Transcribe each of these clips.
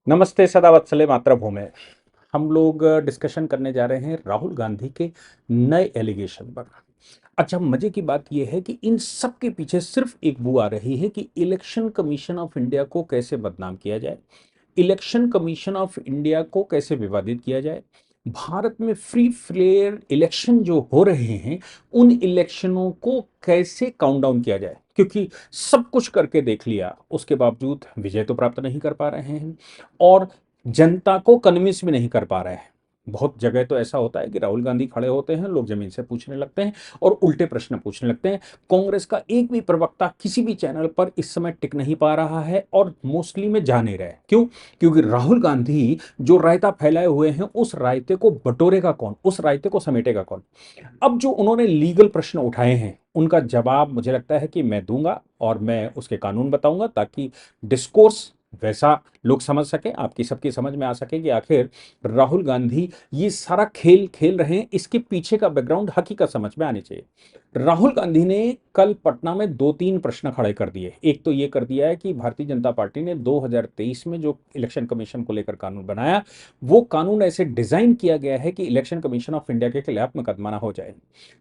नमस्ते सदावत्सले मातृभूमि। हम लोग डिस्कशन करने जा रहे हैं राहुल गांधी के नए एलिगेशन पर। अच्छा, मजे की बात यह है कि इन सब के पीछे सिर्फ एक बू आ रही है कि इलेक्शन कमीशन ऑफ इंडिया को कैसे बदनाम किया जाए, इलेक्शन कमीशन ऑफ इंडिया को कैसे विवादित किया जाए, भारत में फ्री फेयर इलेक्शन जो हो रहे हैं उन इलेक्शनों को कैसे काउंट डाउन किया जाए, क्योंकि सब कुछ करके देख लिया उसके बावजूद विजय तो प्राप्त नहीं कर पा रहे हैं और जनता को कन्विंस भी नहीं कर पा रहे हैं। बहुत जगह तो ऐसा होता है कि राहुल गांधी खड़े होते हैं, लोग जमीन से पूछने लगते हैं और उल्टे प्रश्न पूछने लगते हैं। कांग्रेस का एक भी प्रवक्ता किसी भी चैनल पर इस समय टिक नहीं पा रहा है और मोस्टली में जा नहीं रहे। क्यों? क्योंकि राहुल गांधी जो रायता फैलाए हुए हैं उस रायते को बटोरेगा कौन, उस रायते को समेटेगा कौन। अब जो उन्होंने लीगल प्रश्न उठाए हैं उनका जवाब मुझे लगता है कि मैं दूंगा और मैं उसके कानून बताऊंगा ताकि डिस्कोर्स वैसा लोग समझ सकें, आपकी सबकी समझ में आ सके कि आखिर राहुल गांधी ये सारा खेल खेल रहे हैं, इसके पीछे का बैकग्राउंड हकीकत समझ में आनी चाहिए। राहुल गांधी ने कल पटना में दो तीन प्रश्न खड़े कर दिए। एक तो ये कर दिया है कि भारतीय जनता पार्टी ने 2023 में जो इलेक्शन कमीशन को लेकर कानून बनाया वो कानून ऐसे डिजाइन किया गया है कि इलेक्शन कमीशन ऑफ इंडिया के खिलाफ मुकदमा ना हो जाए।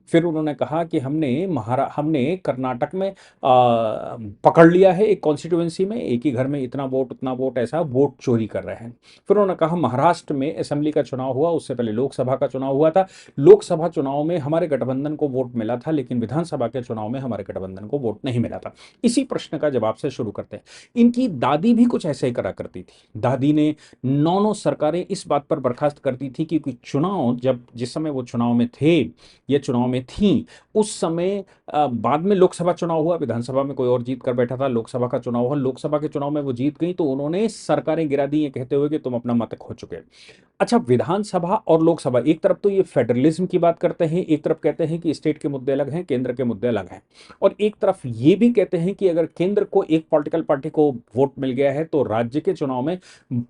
फिर उन्होंने कहा कि हमने कर्नाटक में पकड़ लिया है, एक कॉन्स्टिट्यूएंसी में एक ही घर में इतना वोट उतना वोट, ऐसा वोट चोरी कर रहे हैं। फिर उन्होंने कहा महाराष्ट्र में असेंबली का चुनाव हुआ, उससे पहले लोकसभा का चुनाव हुआ था, लोकसभा चुनाव में हमारे गठबंधन को वोट मिला था लेकिन विधानसभा के चुनाव में हमारे गठबंधन को वोट नहीं मिला था। इसी प्रश्न का जवाब से शुरू करते हैं। इनकी दादी भी कुछ ऐसे ही करा करती थी। दादी ने नौ नौ सरकारें इस बात पर बर्खास्त कर दी थी कि चुनाव जब जिस समय वो चुनाव में थे या चुनाव में थी उस समय बाद में लोकसभा चुनाव हुआ, विधानसभा में कोई और जीत कर बैठा था, लोकसभा का चुनाव हुआ, लोकसभा के चुनाव में वो जीत गई तो उन्होंने सरकारें गिरा दी ये कहते हुए कि तुम अपना मत खो चुके। अच्छा, विधानसभा और लोकसभा एक तरफ तो ये फेडरलिज्म की बात करते हैं, एक तरफ कहते हैं कि स्टेट के मुद्दे अलग हैं, केंद्र के मुद्दे अलग हैं, और एक तरफ ये भी कहते हैं कि अगर केंद्र को एक पॉलिटिकल पार्टी को वोट मिल गया है तो राज्य के चुनाव में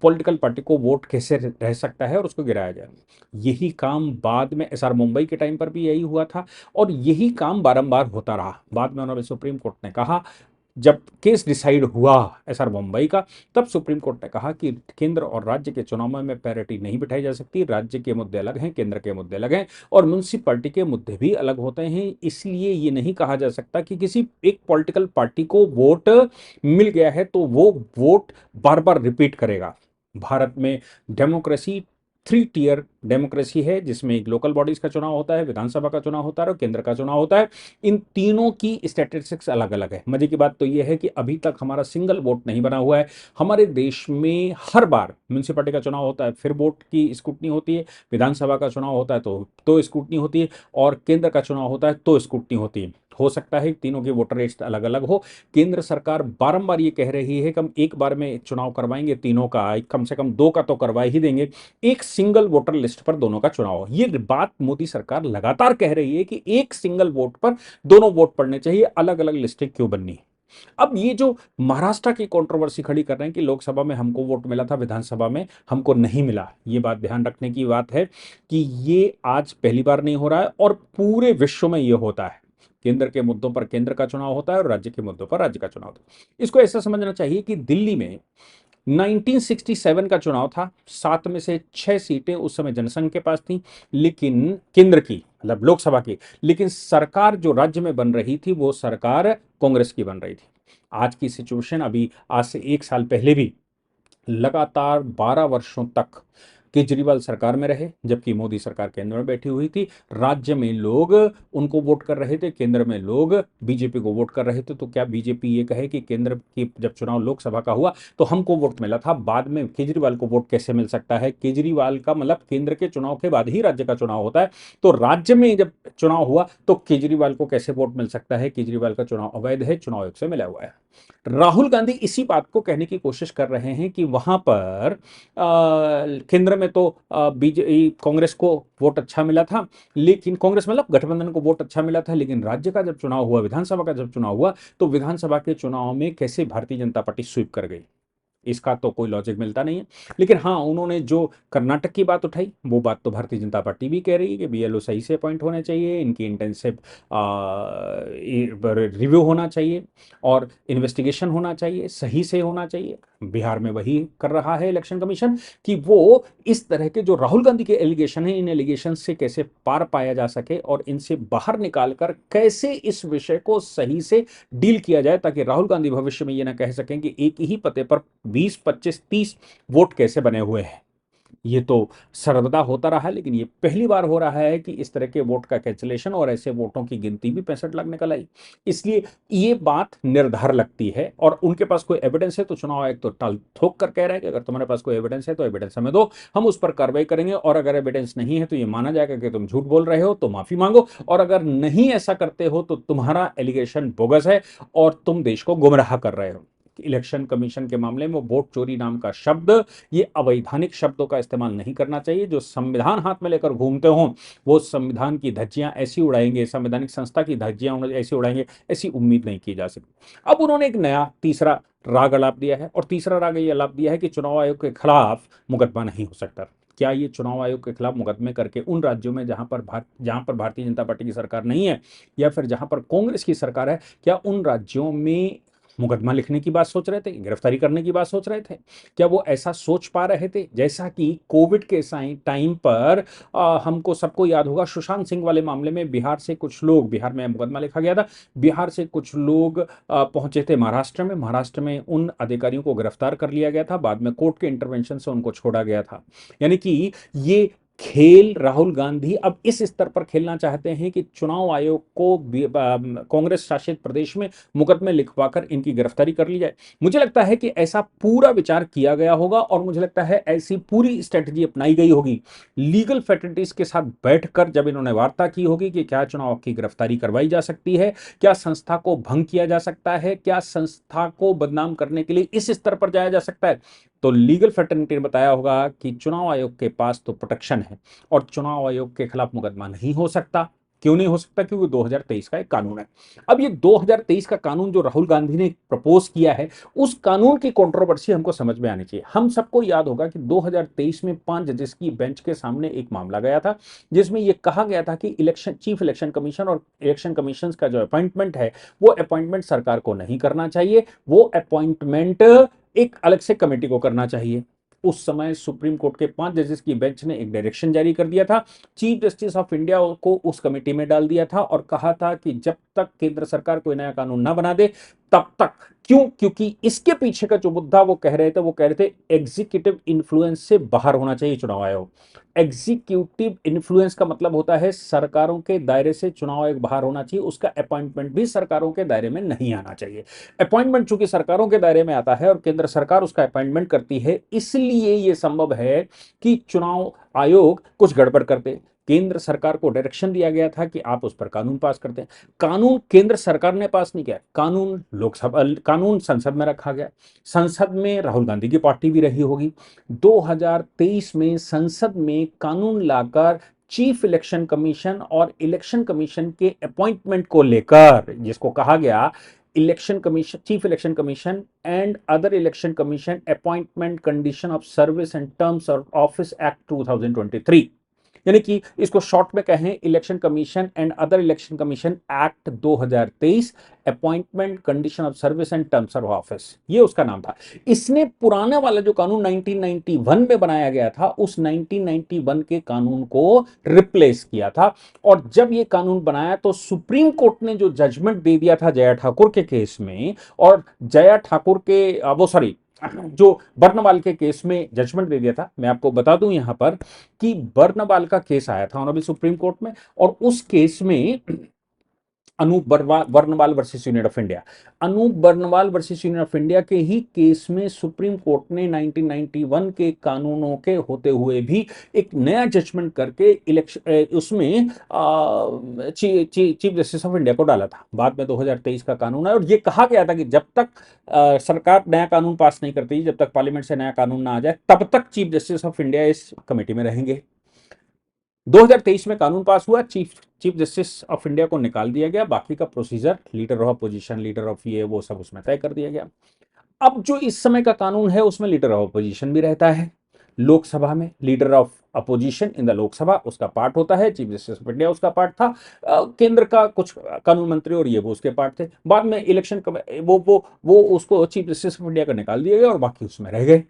पॉलिटिकल पार्टी को वोट कैसे रह सकता है और उसको गिराया जाए। यही काम बाद में एसआर मुंबई के टाइम पर भी यही हुआ था और यही काम बारंबार होता रहा। बाद में उन्होंने सुप्रीम कोर्ट ने कहा, जब केस डिसाइड हुआ एसआर मुंबई का, तब सुप्रीम कोर्ट ने कहा कि केंद्र और राज्य के चुनाव में पैरिटी नहीं बिठाई जा सकती, राज्य के मुद्दे अलग हैं, केंद्र के मुद्दे अलग हैं और म्युनिसिपैलिटी के मुद्दे भी अलग होते हैं। इसलिए ये नहीं कहा जा सकता कि किसी एक पॉलिटिकल पार्टी को वोट मिल गया है तो वो वोट बार बार रिपीट करेगा। भारत में डेमोक्रेसी थ्री टियर डेमोक्रेसी है जिसमें एक लोकल बॉडीज का चुनाव होता है, विधानसभा का चुनाव होता है और केंद्र का चुनाव होता है। इन तीनों की स्टैटिस्टिक्स अलग अलग है। मजे की बात तो यह है कि अभी तक हमारा सिंगल वोट नहीं बना हुआ है। हमारे देश में हर बार म्यूनिसिपैलिटी का चुनाव होता है फिर वोट की स्क्रूटनी होती है, विधानसभा का चुनाव होता है तो स्क्रूटनी होती है और केंद्र का चुनाव होता है तो स्क्रूटनी होती है। हो सकता है तीनों की वोटर लिस्ट अलग अलग हो। केंद्र सरकार बारंबार ये कह रही है कि हम एक बार में चुनाव करवाएंगे, तीनों का कम से कम दो का तो करवा ही देंगे, एक सिंगल वोटर लिस्ट पर दोनों का चुनाव हो। ये बात मोदी सरकार लगातार कह रही है कि एक सिंगल वोट पर दोनों वोट पड़ने चाहिए, अलग अलग लिस्टें क्यों बननी है। अब ये जो महाराष्ट्र की कंट्रोवर्सी खड़ी कर रहे हैं कि लोकसभा में हमको वोट मिला था, विधानसभा में हमको नहीं मिला, ये बात ध्यान रखने की बात है कि ये आज पहली बार नहीं हो रहा है और पूरे विश्व में ये होता है। केंद्र के मुद्दों पर केंद्र का चुनाव होता है और राज्य के मुद्दों पर राज्य का चुनाव होता है। इसको ऐसा समझना चाहिए कि दिल्ली में 1967 का चुनाव था, 7 में से 6 सीटें उस समय जनसंघ के पास थी, लेकिन केंद्र की मतलब लोकसभा की, लेकिन सरकार जो राज्य में बन रही थी वो सरकार कांग्रेस की बन रही थी। आज की सिचुएशन अभी आज से एक साल पहले भी लगातार 12 वर्षों तक केजरीवाल सरकार में रहे जबकि मोदी सरकार केंद्र में बैठी हुई थी। राज्य में लोग उनको वोट कर रहे थे, केंद्र में लोग बीजेपी को वोट कर रहे थे। तो क्या बीजेपी ये कहे कि केंद्र की जब चुनाव लोकसभा का हुआ तो हमको वोट मिला था, बाद में केजरीवाल को वोट कैसे मिल सकता है? केजरीवाल का मतलब केंद्र के चुनाव के बाद ही राज्य का चुनाव होता है, तो राज्य में जब चुनाव हुआ तो केजरीवाल को कैसे वोट मिल सकता है? केजरीवाल का चुनाव अवैध है, चुनाव आयोग से मिला हुआ है। राहुल गांधी इसी बात को कहने की कोशिश कर रहे हैं कि वहां पर केंद्र में तो बीजेपी कांग्रेस को वोट अच्छा मिला था, लेकिन कांग्रेस मतलब गठबंधन को वोट अच्छा मिला था, लेकिन राज्य का जब चुनाव हुआ, विधानसभा का जब चुनाव हुआ तो विधानसभा के चुनाव में कैसे भारतीय जनता पार्टी स्वीप कर गई? इसका तो कोई लॉजिक मिलता नहीं है। लेकिन हाँ, उन्होंने जो कर्नाटक की बात उठाई वो बात तो भारतीय जनता पार्टी भी कह रही है कि बीएलओ सही से अपॉइंट होने चाहिए, इनकी इंटेंसिव रिव्यू होना चाहिए और इन्वेस्टिगेशन होना चाहिए, सही से होना चाहिए। बिहार में वही कर रहा है इलेक्शन कमीशन कि वो इस तरह के जो राहुल गांधी के एलिगेशन है, इन एलिगेशन से कैसे पार पाया जा सके और इनसे बाहर निकालकर कैसे इस विषय को सही से डील किया जाए, ताकि राहुल गांधी भविष्य में ये ना कह सकें कि एक ही पते पर 20, 25, 30 वोट कैसे बने हुए हैं। ये तो सर्वदा होता रहा है, लेकिन ये पहली बार हो रहा है कि इस तरह के वोट का कैंसिलेशन और ऐसे वोटों की गिनती भी 65 लाख निकल आई। इसलिए ये बात निर्धार लगती है, और उनके पास कोई एविडेंस है तो चुनाव आयोग तो टाल ठोक कर कह रहा है कि अगर तुम्हारे पास कोई एविडेंस है तो एविडेंस हमें दो, हम उस पर कार्रवाई करेंगे, और अगर एविडेंस नहीं है तो ये माना जाएगा कि तुम झूठ बोल रहे हो तो माफी मांगो, और अगर नहीं ऐसा करते हो तो तुम्हारा एलिगेशन बोगस है और तुम देश को गुमराह कर रहे हो। इलेक्शन कमीशन के मामले में वोट चोरी नाम का शब्द, ये अवैधानिक शब्दों का इस्तेमाल नहीं करना चाहिए। जो संविधान हाथ में लेकर घूमते हों वो संविधान की धज्जियां ऐसी उड़ाएंगे, संवैधानिक संस्था की धज्जियां ऐसी उड़ाएंगे, ऐसी उम्मीद नहीं की जा सकती। अब उन्होंने एक नया तीसरा राग अलाप दिया है, और तीसरा राग ये अलाप दिया है कि चुनाव आयोग के खिलाफ मुकदमा नहीं हो सकता। क्या ये चुनाव आयोग के खिलाफ मुकदमे करके उन राज्यों में जहां पर भारतीय जनता पार्टी की सरकार नहीं है, या फिर जहां पर कांग्रेस की सरकार है, क्या उन राज्यों में मुकदमा लिखने की बात सोच रहे थे, गिरफ्तारी करने की बात सोच रहे थे? क्या वो ऐसा सोच पा रहे थे? जैसा कि कोविड के टाइम पर हमको सबको याद होगा, सुशांत सिंह वाले मामले में बिहार से कुछ लोग, बिहार में मुकदमा लिखा गया था, बिहार से कुछ लोग पहुंचे थे महाराष्ट्र में, महाराष्ट्र में उन अधिकारियों को गिरफ्तार कर लिया गया था, बाद में कोर्ट के इंटरवेंशन से उनको छोड़ा गया था। यानी कि ये खेल राहुल गांधी अब इस स्तर पर खेलना चाहते हैं कि चुनाव आयोग को कांग्रेस शासित प्रदेश में मुकदमे लिखवाकर इनकी गिरफ्तारी कर ली जाए। मुझे लगता है कि ऐसा पूरा विचार किया गया होगा, और मुझे लगता है ऐसी पूरी स्ट्रेटजी अपनाई गई होगी। लीगल फैकल्टीज के साथ बैठकर जब इन्होंने वार्ता की होगी कि क्या चुनाव की गिरफ्तारी करवाई जा सकती है, क्या संस्था को भंग किया जा सकता है, क्या संस्था को बदनाम करने के लिए इस स्तर पर जाया जा सकता है, तो लीगल फैटर्निटी ने बताया होगा कि चुनाव आयोग के पास तो प्रोटेक्शन है और चुनाव आयोग के खिलाफ मुकदमा नहीं हो सकता। क्यों नहीं हो सकता? क्योंकि 2023 का एक कानून है। अब ये 2023 का कानून जो राहुल गांधी ने प्रपोज किया है, उस कानून की कंट्रोवर्सी हमको समझ में आनी चाहिए। हम सबको याद होगा कि 2023 में 5 जजेस की बेंच के सामने एक मामला गया था, जिसमें यह कहा गया था कि चीफ इलेक्शन कमीशन और इलेक्शन कमीशन का जो अपॉइंटमेंट है, वो अपॉइंटमेंट सरकार को नहीं करना चाहिए, वो अपॉइंटमेंट एक अलग से कमेटी को करना चाहिए। उस समय सुप्रीम कोर्ट के 5 जजेस की बेंच ने एक डायरेक्शन जारी कर दिया था, चीफ जस्टिस ऑफ इंडिया को उस कमेटी में डाल दिया था, और कहा था कि जब तक केंद्र सरकार कोई नया कानून ना बना दे तब तक। क्यों? क्योंकि इसके पीछे का जो मुद्दा वो कह रहे थे, वो कह रहे थे एग्जीक्यूटिव इन्फ्लुएंस से बाहर होना चाहिए चुनाव आयोग। एग्जीक्यूटिव इन्फ्लुएंस का मतलब होता है सरकारों के दायरे से चुनाव आयोग बाहर होना चाहिए, उसका अपॉइंटमेंट भी सरकारों के दायरे में नहीं आना चाहिए। अपॉइंटमेंट चूंकि सरकारों के दायरे में आता है और केंद्र सरकार उसका अपॉइंटमेंट करती है, इसलिए यह संभव है कि चुनाव आयोग कुछ गड़बड़ करते। केंद्र सरकार को डायरेक्शन दिया गया था कि आप उस पर कानून पास करते हैं। कानून केंद्र सरकार ने पास नहीं किया, कानून संसद में रखा गया। संसद में राहुल गांधी की पार्टी भी रही होगी। 2023 में संसद में कानून लाकर चीफ इलेक्शन कमीशन और इलेक्शन कमीशन के अपॉइंटमेंट को लेकर, जिसको कहा गया election commission, chief election commission and other election commission appointment condition of service and terms of office act 2023, यानी कि इसको शॉर्ट में कहें election commission and other election commission act 2023, appointment condition of service and terms of office, ये उसका नाम था। इसने पुराना वाला जो कानून 1991 में बनाया गया था, उस 1991 के कानून को रिप्लेस किया था। और जब ये कानून बनाया तो सुप्रीम कोर्ट ने जो जजमेंट दे दिया था जया ठाकुर के केस में, और जया ठाकुर के वो सॉरी जो बर्नवाल के केस में जजमेंट दे दिया था। मैं आपको बता दूं यहां पर कि बर्नवाल का केस आया था अभी सुप्रीम कोर्ट में, और उस केस में Anoop Barnwal versus Union of India, Anoop Barnwal versus Union of India के ही केस में सुप्रीम कोर्ट ने 1991 के कानूनों के होते हुए भी एक नया जजमेंट करके इलेक्शन उसमें चीफ जस्टिस ऑफ इंडिया को डाला था। बाद में 2023 का कानून है, और ये कहा गया था कि जब तक सरकार नया कानून पास नहीं करती, जब तक पार्लियामेंट से नया कानून ना आ जाए, तब तक चीफ जस्टिस ऑफ इंडिया इस कमेटी में रहेंगे। 2023 में कानून पास हुआ, चीफ जस्टिस ऑफ इंडिया को निकाल दिया गया, बाकी का procedure leader of opposition, leader of ये वो सब उसमें तय कर दिया गया। अब जो इस समय का कानून है उसमें लीडर ऑफ अपोजिशन भी रहता है, लोकसभा में leader of opposition in the Lok Sabha उसका पार्ट होता है, चीफ जस्टिस ऑफ इंडिया उसका पार्ट था, केंद्र का कुछ कानून मंत्री और ये वो उसके पार्ट थे। बाद में इलेक्शन वो उसको चीफ जस्टिस ऑफ इंडिया का निकाल दिया गया और बाकी उसमें रह गए।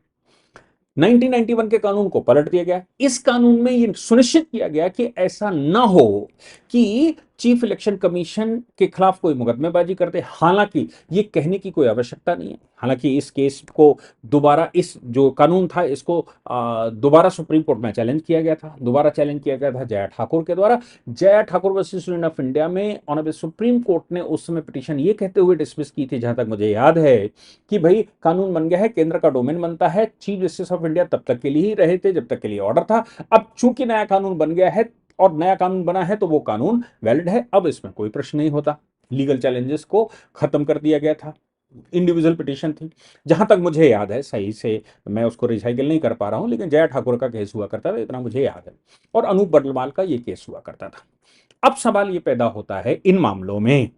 1991 के कानून को पलट दिया गया। इस कानून में यह सुनिश्चित किया गया कि ऐसा ना हो कि चीफ इलेक्शन कमीशन के खिलाफ कोई मुकदमेबाजी करते। हालांकि ये कहने की कोई आवश्यकता नहीं है, हालांकि इस केस को दोबारा, इस जो कानून था इसको दोबारा सुप्रीम कोर्ट में चैलेंज किया गया था, दोबारा चैलेंज किया गया था जया ठाकुर के द्वारा। Jaya Thakur versus Union of India में ऑनरेबल सुप्रीम कोर्ट ने उस समय पिटीशन ये कहते हुए डिसमिस की थी, जहां तक मुझे याद है, कि भाई कानून बन गया है, केंद्र का डोमेन बनता है, चीफ जस्टिस ऑफ इंडिया तब तक के लिए ही रहे थे जब तक के लिए ऑर्डर था। अब चूंकि नया कानून बन गया है और नया कानून बना है तो वो कानून वैलिड है, अब इसमें कोई प्रश्न नहीं होता। लीगल चैलेंजेस को खत्म कर दिया गया था, इंडिविजुअल पिटीशन थी। जहां तक मुझे याद है, सही से मैं उसको रिसाइकिल नहीं कर पा रहा हूं, लेकिन जया ठाकुर का केस हुआ करता था, इतना मुझे याद है, और अनूप बर्लवाल का ये केस हुआ करता था। अब सवाल ये पैदा होता है इन मामलों में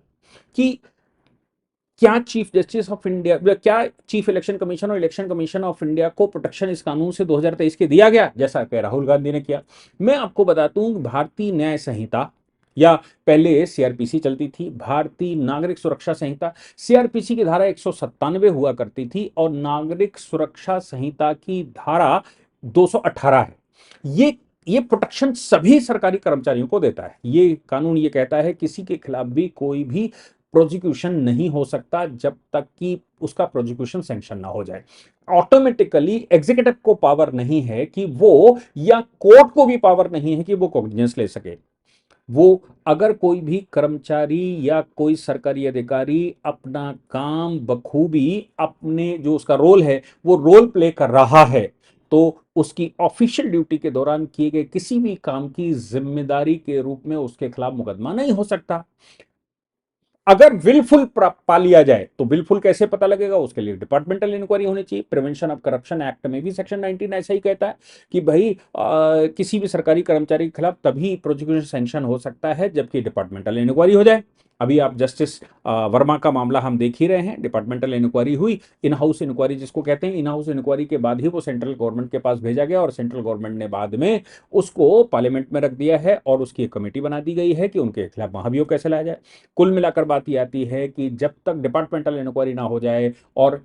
कि क्या चीफ जस्टिस ऑफ इंडिया, क्या चीफ इलेक्शन कमीशन और इलेक्शन कमीशन ऑफ इंडिया को प्रोटेक्शन इस कानून से 2023 के दिया गया, जैसा कि राहुल गांधी ने किया। मैं आपको बता दूं, भारतीय न्याय संहिता, या पहले सीआरपीसी चलती थी, भारतीय नागरिक सुरक्षा संहिता, सीआरपीसी की धारा 197 हुआ करती थी और नागरिक सुरक्षा संहिता की धारा 218 है। ये प्रोटेक्शन सभी सरकारी कर्मचारियों को देता है। ये कानून ये कहता है किसी के खिलाफ भी कोई भी प्रोसिक्यूशन नहीं हो सकता जब तक कि उसका प्रोसिक्यूशन सैंक्शन ना हो जाए। ऑटोमेटिकली एग्जीक्यूटिव को पावर नहीं है कि वो, या कोर्ट को भी पावर नहीं है कि वो कॉग्निजेंस ले सके। वो अगर कोई भी कर्मचारी या कोई सरकारी अधिकारी अपना काम बखूबी, अपने जो उसका रोल है वो रोल प्ले कर रहा है, तो उसकी ऑफिशियल ड्यूटी के दौरान किए गए किसी भी काम की जिम्मेदारी के रूप में उसके खिलाफ मुकदमा नहीं हो सकता। अगर विलफुल पा लिया जाए तो विलफुल कैसे पता लगेगा, उसके लिए डिपार्टमेंटल इंक्वायरी होनी चाहिए। प्रिवेंशन ऑफ करप्शन एक्ट में भी सेक्शन 19 ऐसा ही कहता है कि भाई किसी भी सरकारी कर्मचारी के खिलाफ तभी प्रोसिक्यूशन सैंक्शन हो सकता है जबकि डिपार्टमेंटल इंक्वायरी हो जाए। अभी आप जस्टिस वर्मा का मामला हम देख ही रहे हैं, डिपार्टमेंटल इंक्वायरी हुई, इन हाउस इंक्वायरी जिसको कहते हैं, इन हाउस इंक्वायरी के बाद ही वो सेंट्रल गवर्नमेंट के पास भेजा गया और सेंट्रल गवर्नमेंट ने बाद में उसको पार्लियामेंट में रख दिया है और उसकी एक कमेटी बना दी गई है कि उनके खिलाफ महाभियोग कैसे लाया जाए। कुल मिलाकर बात यह आती है कि जब तक डिपार्टमेंटल इंक्वायरी ना हो जाए और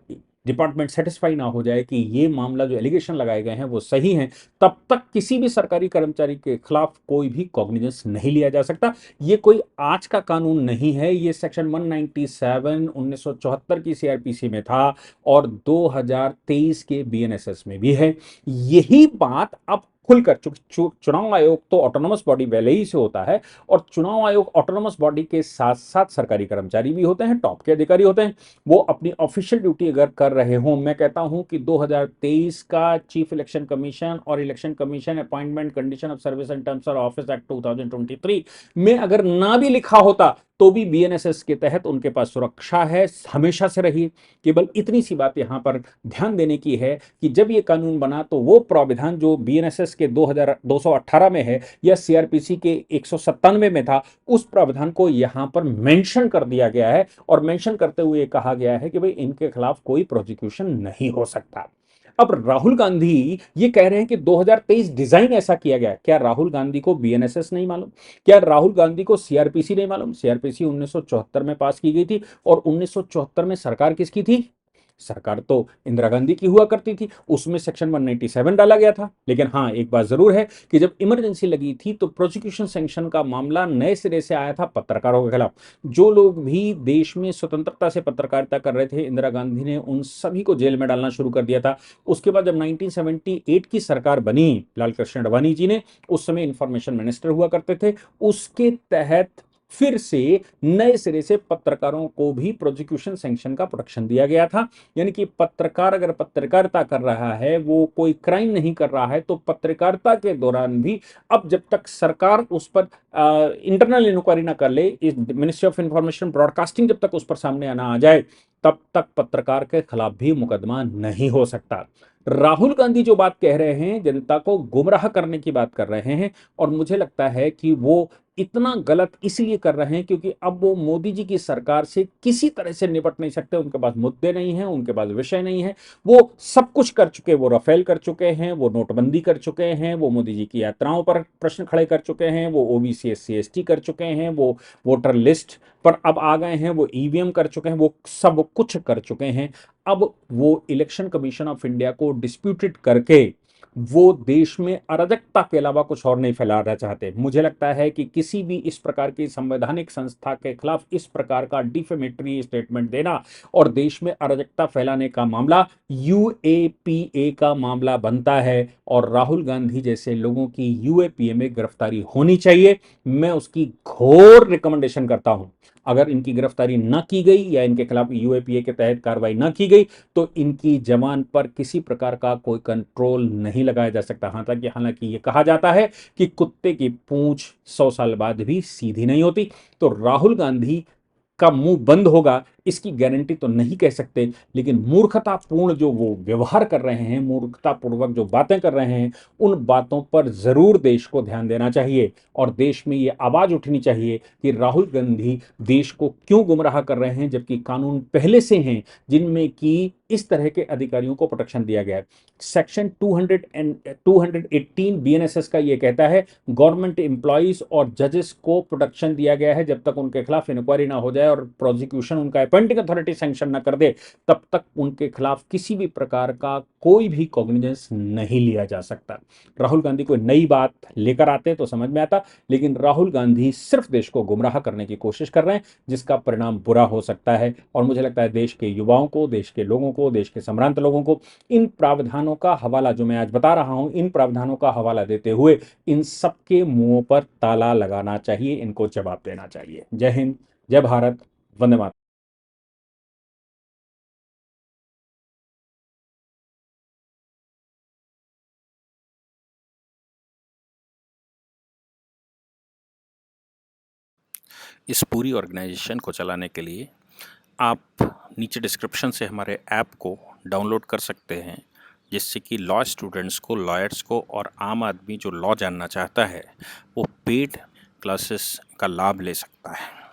डिपार्टमेंट सेटिस्फाई ना हो जाए कि ये मामला, जो एलिगेशन लगाए गए हैं वो सही हैं, तब तक किसी भी सरकारी कर्मचारी के खिलाफ कोई भी कॉग्निजेंस नहीं लिया जा सकता। ये कोई आज का कानून नहीं है, ये सेक्शन 197 1974 की सीआरपीसी में था और 2023 के बीएनएसएस में भी है। यही बात अब खुलकर, चुनाव आयोग तो ऑटोनोमस बॉडी पहले ही से होता है और चुनाव आयोग ऑटोनोमस बॉडी के साथ साथ सरकारी कर्मचारी भी होते हैं, टॉप के अधिकारी होते हैं। वो अपनी ऑफिशियल ड्यूटी अगर कर रहे हों, मैं कहता हूं कि 2023 का चीफ इलेक्शन कमीशन और election commission appointment condition of service and terms of office act 2023 में अगर ना भी लिखा होता तो भी बीएनएसएस के तहत उनके पास सुरक्षा है, हमेशा से रही। केवल इतनी सी बात यहां पर ध्यान देने की है कि जब ये कानून बना तो वो प्रावधान जो बीएनएसएस के 2218 में है या सीआरपीसी के 197 में था, उस प्रावधान को यहां पर मेंशन कर दिया गया है और मेंशन करते हुए कहा गया है कि भाई इनके खिलाफ कोई प्रोसिक्यूशन नहीं हो सकता। अब राहुल गांधी ये कह रहे हैं कि 2023 डिजाइन ऐसा किया गया। क्या राहुल गांधी को बीएनएसएस नहीं मालूम? क्या राहुल गांधी को सीआरपीसी नहीं मालूम? सीआरपीसी 1974 में पास की गई थी और 1974 में सरकार किसकी थी? सरकार तो इंदिरा गांधी की हुआ करती थी, उसमें सेक्शन 197 डाला गया था। लेकिन हाँ, एक बात जरूर है कि जब इमरजेंसी लगी थी तो प्रोसिक्यूशन सैंक्शन का मामला नए सिरे से आया था पत्रकारों के खिलाफ। जो लोग भी देश में स्वतंत्रता से पत्रकारिता कर रहे थे, इंदिरा गांधी ने उन सभी को जेल में डालना शुरू कर दिया था। उसके बाद जब 1978 की सरकार बनी, लाल कृष्ण आडवाणी जी ने उस समय इंफॉर्मेशन मिनिस्टर हुआ करते थे, उसके तहत फिर से नए सिरे से पत्रकारों को भी प्रोसिक्यूशन सैंक्शन का प्रोटेक्शन दिया गया था। यानी कि पत्रकार अगर पत्रकारिता कर रहा है, वो कोई क्राइम नहीं कर रहा है, तो पत्रकारिता के दौरान भी अब जब तक सरकार उस पर इंटरनल इंक्वायरी ना कर ले, मिनिस्ट्री ऑफ इंफॉर्मेशन ब्रॉडकास्टिंग जब तक उस पर सामने आना आ जाए, तब तक पत्रकार के खिलाफ भी मुकदमा नहीं हो सकता। राहुल गांधी जो बात कह रहे हैं, जनता को गुमराह करने की बात कर रहे हैं और मुझे लगता है कि वो इतना गलत इसलिए कर रहे हैं क्योंकि अब वो मोदी जी की सरकार से किसी तरह से निपट नहीं सकते, उनके पास मुद्दे नहीं हैं, उनके पास विषय नहीं है। वो सब कुछ कर चुके, वो राफेल कर चुके हैं, वो नोटबंदी कर चुके हैं, वो मोदी जी की यात्राओं पर प्रश्न खड़े कर चुके हैं, वो ओबीसी एससी एसटी कर चुके हैं, वो वोटर लिस्ट पर अब आ गए हैं, वो ईवीएम कर चुके हैं, वो सब कुछ कर चुके हैं। अब वो इलेक्शन कमीशन ऑफ इंडिया को डिस्प्यूटेड करके वो देश में अराजकता के अलावा कुछ और नहीं फैलाना चाहते। मुझे लगता है कि किसी भी इस प्रकार की संवैधानिक संस्था के खिलाफ इस प्रकार का डिफेमेटरी स्टेटमेंट देना और देश में अराजकता फैलाने का मामला यूएपीए का मामला बनता है और राहुल गांधी जैसे लोगों की यूएपीए में गिरफ्तारी होनी चाहिए। मैं उसकी घोर रिकमेंडेशन करता हूं। अगर इनकी गिरफ्तारी न की गई या इनके खिलाफ यूएपीए के तहत कार्रवाई न की गई तो इनकी जबान पर किसी प्रकार का कोई कंट्रोल नहीं लगाया जा सकता। हालांकि ये कहा जाता है कि कुत्ते की पूंछ 100 साल बाद भी सीधी नहीं होती। तो राहुल गांधी का मुंह बंद होगा इसकी गारंटी तो नहीं कह सकते, लेकिन मूर्खतापूर्ण जो वो व्यवहार कर रहे हैं, मूर्खतापूर्वक जो बातें कर रहे हैं, उन बातों पर जरूर देश को ध्यान देना चाहिए और देश में ये आवाज उठनी चाहिए कि राहुल गांधी देश को क्यों गुमराह कर रहे हैं, जबकि कानून पहले से हैं जिनमें कि इस तरह के अधिकारियों को प्रोटेक्शन दिया गया है। सेक्शन 218 बीएनएसएस का ये कहता है गवर्नमेंट एम्प्लॉइज और जजेस को प्रोटेक्शन दिया गया है जब तक उनके खिलाफ इंक्वायरी ना हो जाए और प्रोसिक्यूशन उनका अपॉइंटिंग अथॉरिटी सैंक्शन ना कर दे, तब तक उनके खिलाफ किसी भी प्रकार का कोई भी कॉग्निजेंस नहीं लिया जा सकता। राहुल गांधी कोई नई बात लेकर आते तो समझ में आता, लेकिन राहुल गांधी सिर्फ देश को गुमराह करने की कोशिश कर रहे हैं जिसका परिणाम बुरा हो सकता है। और मुझे लगता है देश के युवाओं को, देश के लोगों को, देश के संभ्रांत लोगों को इन प्रावधानों का हवाला जो मैं आज बता रहा हूं, इन प्रावधानों का हवाला देते हुए इन सबके मुंहों पर ताला लगाना चाहिए, इनको जवाब देना चाहिए। जय हिंद, जय भारत, वंदे मातरम। इस पूरी ऑर्गेनाइजेशन को चलाने के लिए आप नीचे डिस्क्रिप्शन से हमारे ऐप को डाउनलोड कर सकते हैं, जिससे कि लॉ स्टूडेंट्स को, लॉयर्स को और आम आदमी जो लॉ जानना चाहता है वो पेड क्लासेस का लाभ ले सकता है।